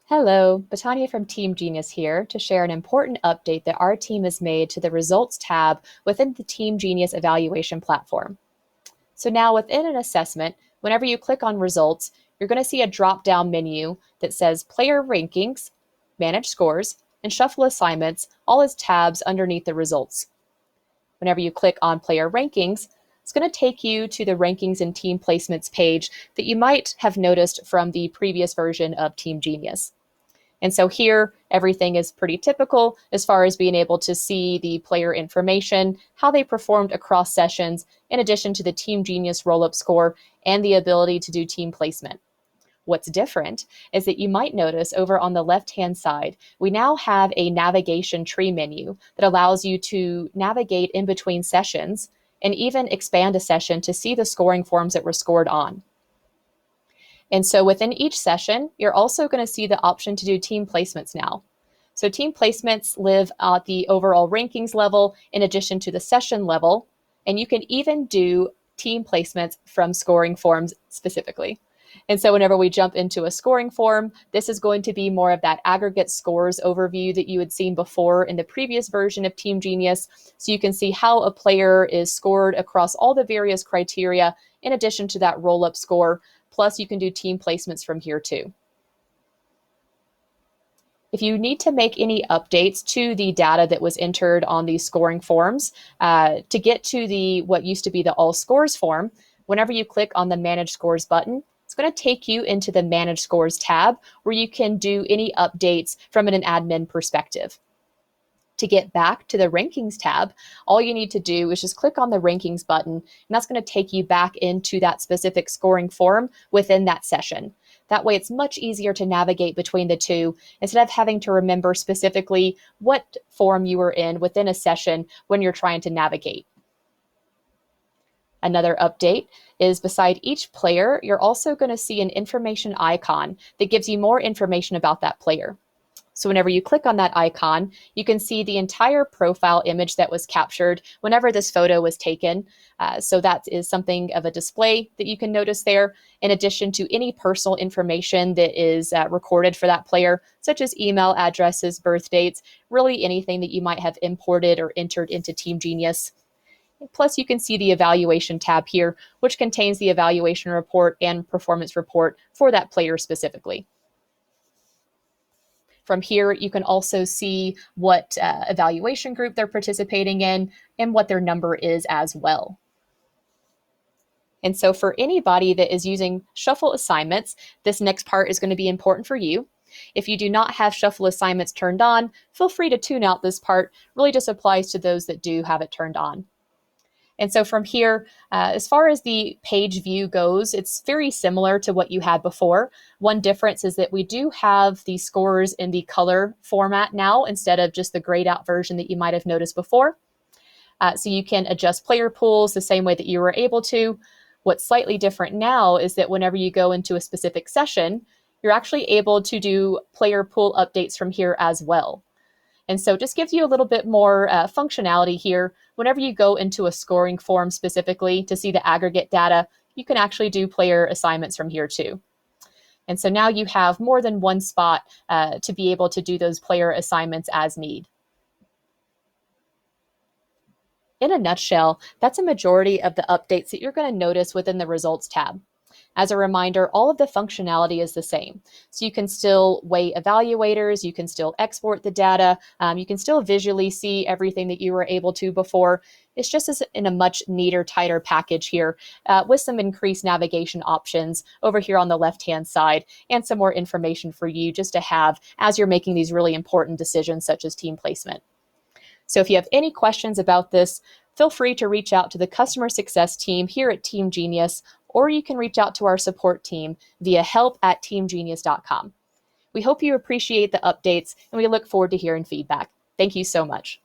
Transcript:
Hello, Batania from TeamGenius here to share an important update that our team has made to the Results tab within the TeamGenius evaluation platform. So now within an assessment, whenever you click on Results, you're going to see a drop-down menu that says Player Rankings, Manage Scores, and Shuffle Assignments, all as tabs underneath the results. Whenever you click on Player Rankings, it's going to take you to the Rankings and Team Placements page that you might have noticed from the previous version of TeamGenius. And so here, everything is pretty typical as far as being able to see the player information, how they performed across sessions, in addition to the TeamGenius roll-up score and the ability to do team placement. What's different is that you might notice over on the left-hand side, we now have a navigation tree menu that allows you to navigate in between sessions and even expand a session to see the scoring forms that were scored on. And so within each session, you're also going to see the option to do team placements now. So team placements live at the overall rankings level in addition to the session level, and you can even do team placements from scoring forms specifically. And so whenever we jump into a scoring form, this is going to be more of that aggregate scores overview that you had seen before in the previous version of TeamGenius. So you can see how a player is scored across all the various criteria in addition to that roll-up score. Plus, you can do team placements from here too. If you need to make any updates to the data that was entered on these scoring forms, to get to the what used to be the all scores form, whenever you click on the Manage Scores button, it's going to take you into the Manage Scores tab where you can do any updates from an admin perspective. To get back to the Rankings tab, all you need to do is just click on the Rankings button, and that's going to take you back into that specific scoring form within that session. That way, it's much easier to navigate between the two instead of having to remember specifically what form you were in within a session when you're trying to navigate. Another update is beside each player, you're also going to see an information icon that gives you more information about that player. So whenever you click on that icon, you can see the entire profile image that was captured whenever this photo was taken. So that is something of a display that you can notice there, in addition to any personal information that is recorded for that player, such as email addresses, birth dates, really anything that you might have imported or entered into TeamGenius. Plus, you can see the evaluation tab here, which contains the evaluation report and performance report for that player specifically. From here, you can also see what evaluation group they're participating in and what their number is as well. And so for anybody that is using shuffle assignments, this next part is going to be important for you. If you do not have shuffle assignments turned on, feel free to tune out this part. It really just applies to those that do have it turned on. And so from here, as far as the page view goes, it's very similar to what you had before. One difference is that we do have the scores in the color format now instead of just the grayed out version that you might have noticed before. So you can adjust player pools the same way that you were able to. What's slightly different now is that whenever you go into a specific session, you're actually able to do player pool updates from here as well. And so it just gives you a little bit more functionality here. Whenever you go into a scoring form specifically to see the aggregate data, you can actually do player assignments from here too. And so now you have more than one spot to be able to do those player assignments as need. In a nutshell, that's a majority of the updates that you're going to notice within the Results tab. As a reminder, all of the functionality is the same. So you can still weigh evaluators, you can still export the data, you can still visually see everything that you were able to before. It's just in a much neater, tighter package here with some increased navigation options over here on the left-hand side and some more information for you just to have as you're making these really important decisions such as team placement. So if you have any questions about this, feel free to reach out to the customer success team here at TeamGenius, or you can reach out to our support team via help@teamgenius.com. We hope you appreciate the updates, and we look forward to hearing feedback. Thank you so much.